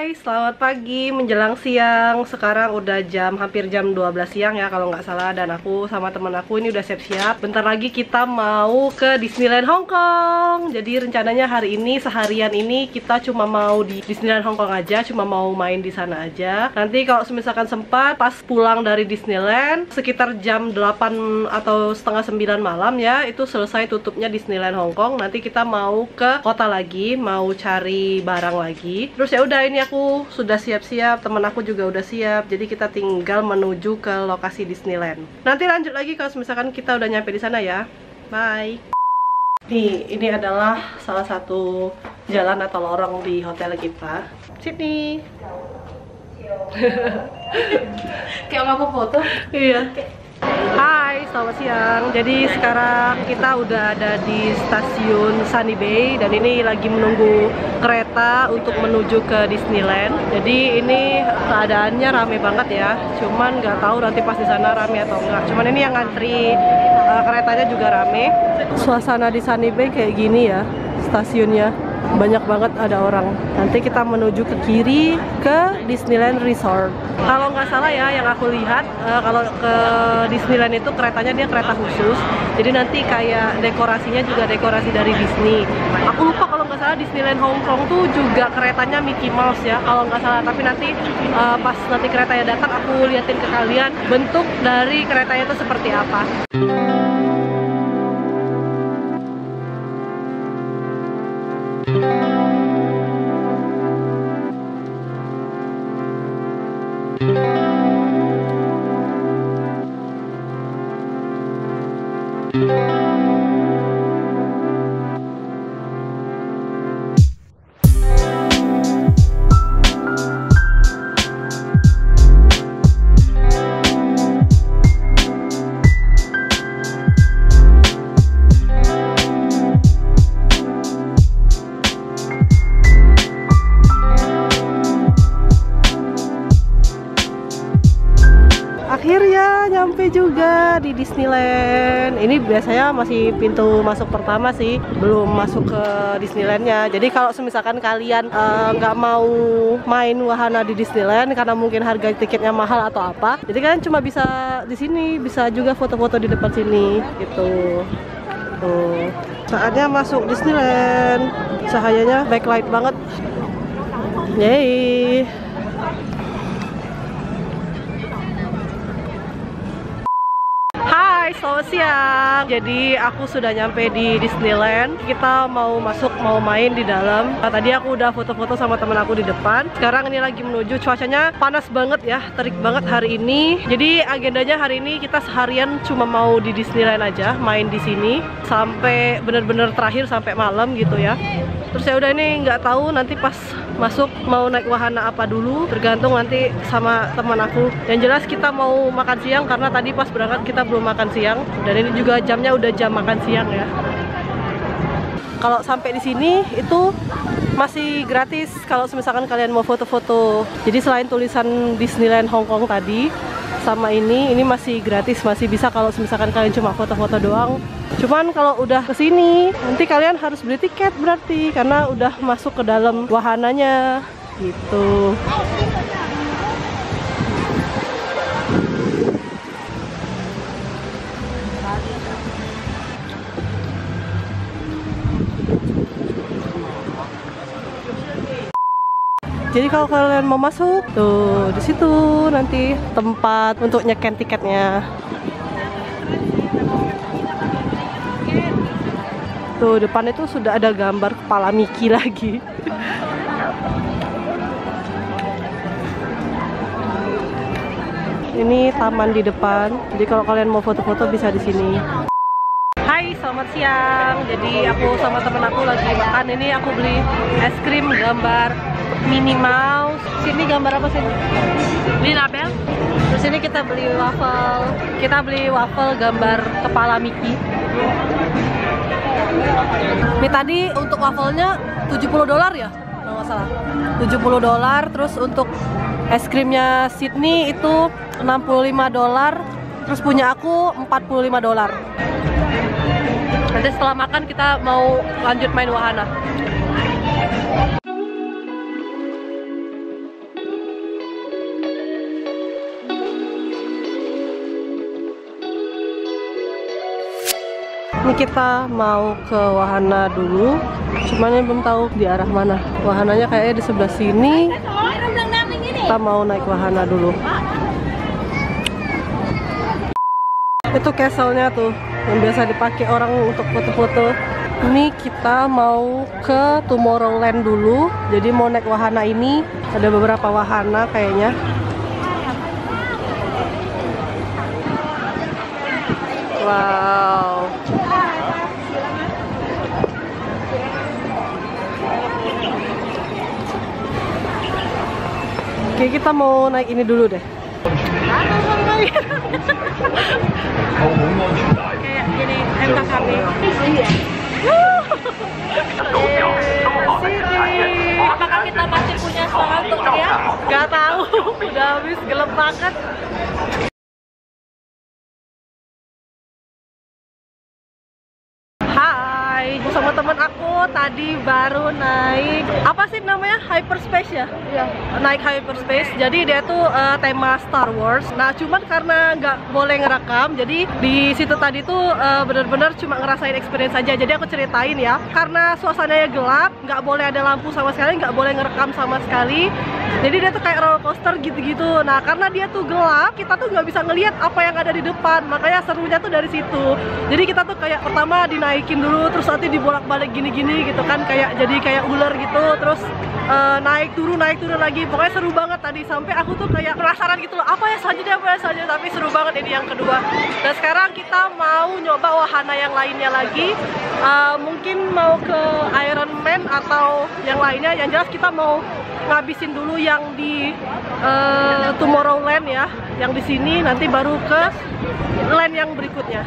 Hai, selamat pagi menjelang siang. Sekarang udah hampir jam 12 siang ya kalau nggak salah. Dan aku sama temen aku ini udah siap-siap. Bentar lagi kita mau ke Disneyland Hong Kong. Jadi rencananya hari ini seharian ini kita cuma mau di Disneyland Hong Kong aja, cuma mau main di sana aja. Nanti kalau misalkan sempat pas pulang dari Disneyland sekitar jam 8 atau setengah 9 malam ya, itu selesai tutupnya Disneyland Hong Kong. Nanti kita mau ke kota lagi, mau cari barang lagi. Terus ya udah, ini aku sudah siap-siap, teman aku juga udah siap. Jadi kita tinggal menuju ke lokasi Disneyland. Nanti lanjut lagi kalau misalkan kita udah nyampe di sana ya. Bye. Nih, ini adalah salah satu jalan atau lorong di hotel kita. Sydney. Kayak nggak mau foto? Iya. Hai, selamat siang. Jadi sekarang kita udah ada di stasiun Sunny Bay dan ini lagi menunggu kereta untuk menuju ke Disneyland. Jadi ini keadaannya rame banget ya. Cuman nggak tahu nanti pas di sana rame atau enggak. Cuman ini yang ngantri keretanya juga rame. Suasana di Sunny Bay kayak gini ya stasiunnya. Banyak banget ada orang. Nanti kita menuju ke kiri ke Disneyland Resort. Kalau nggak salah ya, yang aku lihat kalau ke Disneyland itu keretanya dia kereta khusus. Jadi nanti kayak dekorasinya juga dekorasi dari Disney. Aku lupa kalau nggak salah Disneyland Hong Kong tuh juga keretanya Mickey Mouse ya, kalau nggak salah. Tapi nanti pas nanti keretanya datang aku liatin ke kalian bentuk dari keretanya itu seperti apa. Akhirnya nyampe juga di Disneyland. Ini biasanya masih pintu masuk pertama sih, belum masuk ke Disneylandnya. Jadi kalau misalkan kalian nggak mau main wahana di Disneyland karena mungkin harga tiketnya mahal atau apa, jadi kalian cuma bisa di sini, bisa juga foto-foto di depan sini gitu. Tuh, saatnya masuk Disneyland. Cahayanya backlight banget. Yeay. Hai, selamat siang. Jadi aku sudah nyampe di Disneyland. Kita mau masuk, mau main di dalam. Tadi aku udah foto-foto sama temen aku di depan. Sekarang ini lagi menuju. Cuacanya panas banget ya, terik banget hari ini. Jadi agendanya hari ini kita seharian cuma mau di Disneyland aja, main di sini sampai bener-bener terakhir sampai malam gitu ya. Terus ya udah, ini nggak tahu nanti pas masuk mau naik wahana apa dulu, tergantung nanti sama teman aku. Yang jelas kita mau makan siang karena tadi pas berangkat kita belum makan siang, dan ini juga jamnya udah jam makan siang ya. Kalau sampai di sini itu masih gratis kalau misalkan kalian mau foto-foto. Jadi selain tulisan Disneyland Hong Kong tadi sama ini masih gratis, masih bisa kalau misalkan kalian cuma foto-foto doang. Cuman kalau udah kesini nanti kalian harus beli tiket berarti, karena udah masuk ke dalam wahananya gitu. Jadi kalau kalian mau masuk tuh di situ nanti tempat untuk nyeken tiketnya. Tuh depan itu sudah ada gambar kepala Mickey lagi. Ini taman di depan. Jadi kalau kalian mau foto-foto bisa di sini. Hai, selamat siang. Jadi aku sama temen aku lagi makan. Ini aku beli es krim gambar Minnie Mouse. Sini gambar apa sih? Beli label. Terus ini kita beli waffle. Kita beli waffle gambar kepala Mickey. Ini tadi untuk wafelnya $70 ya, kalau nggak salah. $70. Terus untuk es krimnya Sydney itu $65. Terus punya aku $45. Nanti setelah makan kita mau lanjut main wahana. Ini kita mau ke wahana dulu, cuman belum tahu di arah mana. Wahananya kayaknya di sebelah sini. Kita mau naik wahana dulu. Itu castle-nya tuh yang biasa dipakai orang untuk foto-foto. Ini kita mau ke Tomorrowland dulu. Jadi mau naik wahana ini. Ada beberapa wahana kayaknya. Wow. Oke, kita mau naik ini dulu deh. Kayak gini MKKB. Apakah kita masih punya semangat untuk teriak? Gak tahu, udah habis gelap banget. Hai, sama temen aku tadi baru naik apa sih namanya, hyperspace ya? Iya. Naik hyperspace. Jadi dia tuh tema Star Wars. Nah, cuman karena nggak boleh ngerekam, jadi di situ tadi tuh bener-bener cuma ngerasain experience aja. Jadi aku ceritain ya, karena suasananya gelap, nggak boleh ada lampu sama sekali, nggak boleh ngerekam sama sekali. Jadi dia tuh kayak roller coaster gitu-gitu. Nah, karena dia tuh gelap, kita tuh nggak bisa ngelihat apa yang ada di depan. Makanya serunya tuh dari situ. Jadi kita tuh kayak pertama dinaikin dulu, terus nanti dibolak-balik gini-gini gitu kan, kayak jadi kayak ular gitu, terus naik turun lagi. Pokoknya seru banget tadi, sampai aku tuh kayak penasaran gitu loh, apa ya selanjutnya, tapi seru banget ini yang kedua. Dan sekarang kita mau nyoba wahana yang lainnya lagi. Mungkin mau ke Iron Man atau yang lainnya. Yang jelas kita mau ngabisin dulu yang di Tomorrowland ya, yang di sini, nanti baru ke land yang berikutnya.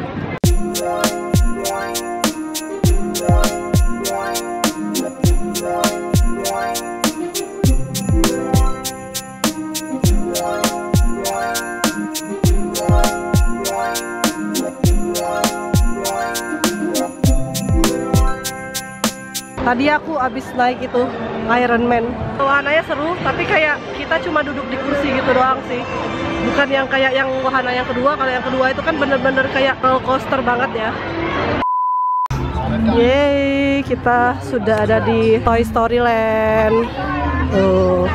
Tadi aku abis naik itu Iron Man. Wahananya seru, tapi kayak kita cuma duduk di kursi gitu doang sih. Bukan yang kayak yang wahana yang kedua. Kalau yang kedua itu kan bener-bener kayak roller coaster banget ya. Yeay, kita sudah ada di Toy Story Land. Tuh.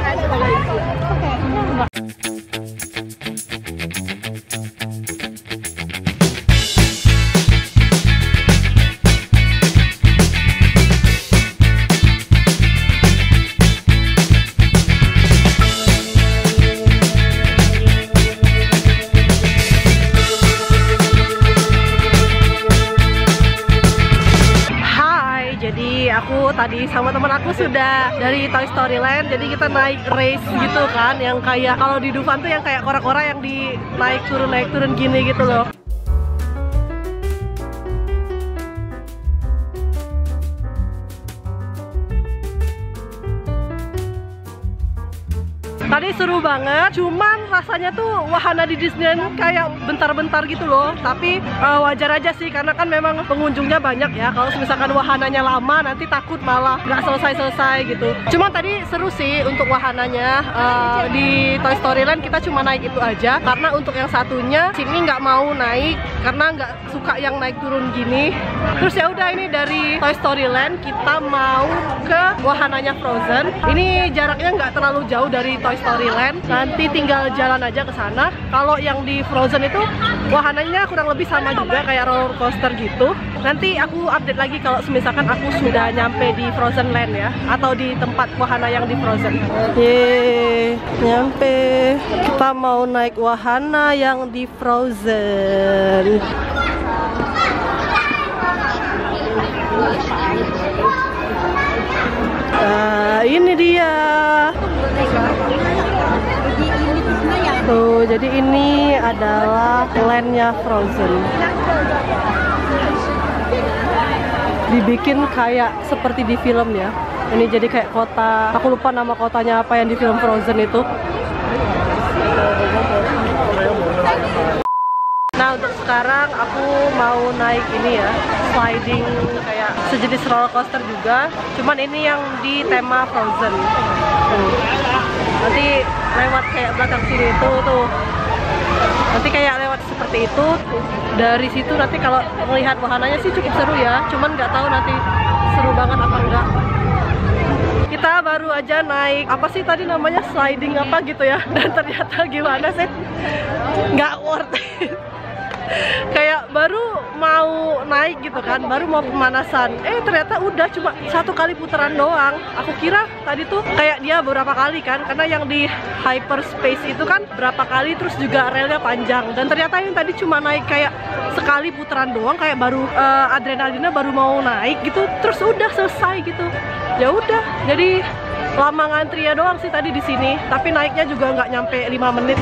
Aku tadi sama teman aku sudah dari Toy Story Land, jadi kita naik race gitu kan, yang kayak kalau di Dufan tuh yang kayak kora-kora yang di naik turun gini gitu loh. Tadi seru banget, cuman rasanya tuh wahana di Disneyland kayak bentar-bentar gitu loh. Tapi wajar aja sih, karena kan memang pengunjungnya banyak ya. Kalau misalkan wahananya lama, nanti takut malah nggak selesai-selesai gitu. Cuman tadi seru sih untuk wahananya. Di Toy Story Land kita cuma naik itu aja, karena untuk yang satunya sini nggak mau naik, karena nggak suka yang naik turun gini. Terus ya udah, ini dari Toy Story Land kita mau ke wahananya Frozen. Ini jaraknya nggak terlalu jauh dari Toy Story Land, nanti tinggal jalan aja ke sana. Kalau yang di Frozen itu wahananya kurang lebih sama juga kayak roller coaster gitu. Nanti aku update lagi kalau misalkan aku sudah nyampe di Frozen Land ya, atau di tempat wahana yang di Frozen. Yeay, nyampe. Kita mau naik wahana yang di Frozen. Ini dia. Tuh, jadi ini adalah landnya Frozen. Dibikin kayak seperti di film ya. Ini jadi kayak kota, aku lupa nama kotanya apa yang di film Frozen itu. Nah, untuk sekarang aku mau naik ini ya, sliding kayak sejenis roller coaster juga, cuman ini yang di tema Frozen. Nanti lewat kayak belakang sini tuh. Nanti kayak lewat seperti itu. Dari situ nanti kalau melihat wahananya sih cukup seru ya, cuman nggak tahu nanti seru banget apa enggak. Kita baru aja naik apa sih tadi namanya, sliding apa gitu ya, dan ternyata gimana sih, nggak worth it. Kayak baru mau naik gitu kan, baru mau pemanasan, ternyata udah cuma 1 kali putaran doang. Aku kira tadi tuh kayak dia beberapa kali kan, karena yang di hyperspace itu kan berapa kali, terus juga relnya panjang. Dan ternyata yang tadi cuma naik kayak sekali putaran doang, kayak baru adrenalinnya baru mau naik gitu, terus udah selesai gitu. Ya udah, jadi lama ngantrinya doang sih tadi di sini, tapi naiknya juga nggak nyampe 5 menit.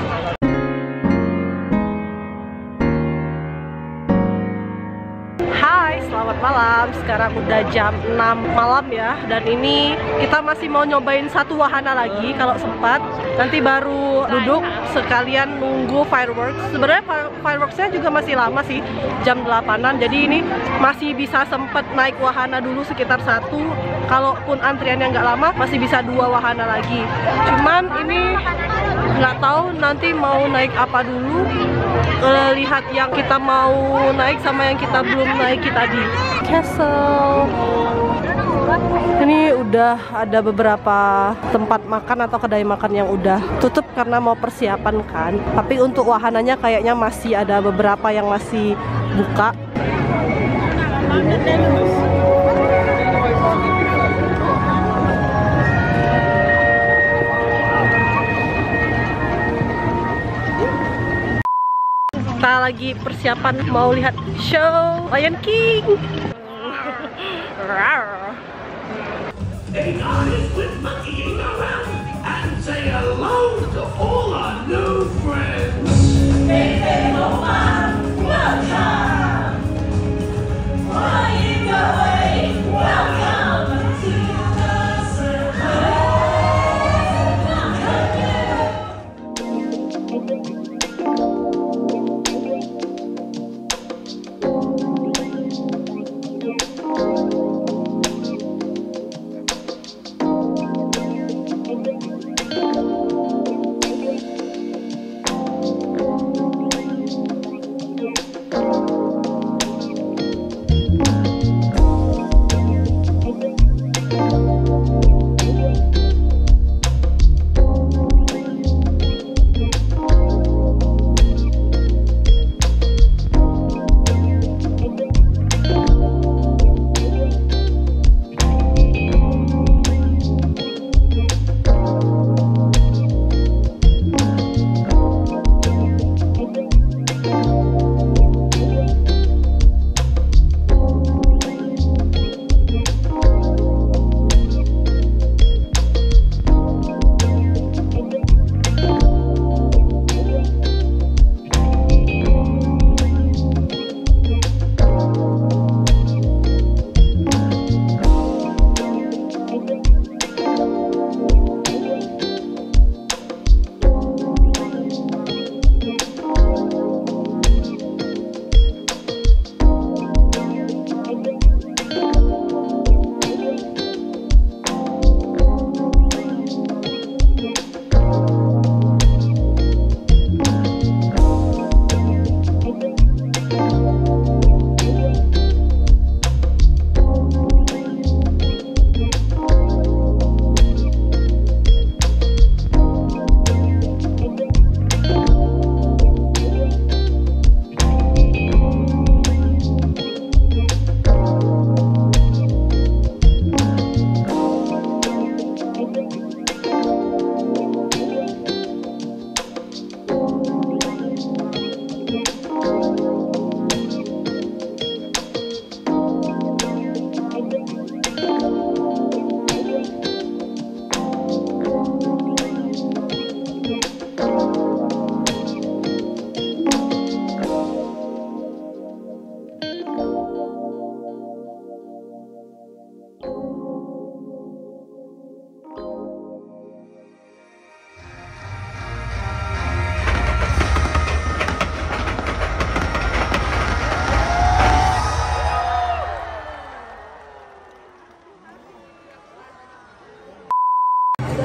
Selamat malam, sekarang udah jam 6 malam ya. Dan ini kita masih mau nyobain satu wahana lagi kalau sempat. Nanti baru duduk sekalian nunggu fireworks. Sebenarnya fireworksnya juga masih lama sih, jam 8-an. Jadi ini masih bisa sempet naik wahana dulu sekitar 1. Kalaupun antriannya nggak lama, masih bisa 2 wahana lagi. Cuman ini nggak tahu nanti mau naik apa dulu. Lihat yang kita mau naik sama yang kita belum naik tadi. Castle. Ini udah ada beberapa tempat makan atau kedai makan yang udah tutup karena mau persiapan kan. Tapi untuk wahananya kayaknya masih ada beberapa yang masih buka. Kita lagi persiapan mau lihat show Lion King.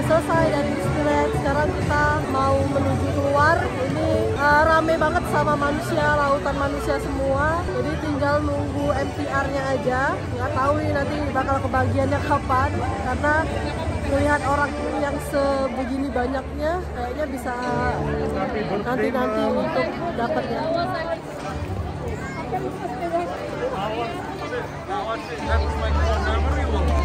Selesai dari Disneyland. sekarang kita mau menuju keluar. Ini rame banget sama manusia, lautan manusia semua. Jadi tinggal nunggu MTR-nya aja. Nggak tahu nih nanti bakal kebagiannya kapan. Karena melihat orang yang sebegini banyaknya, kayaknya bisa nanti untuk dapatnya. That's my core memory.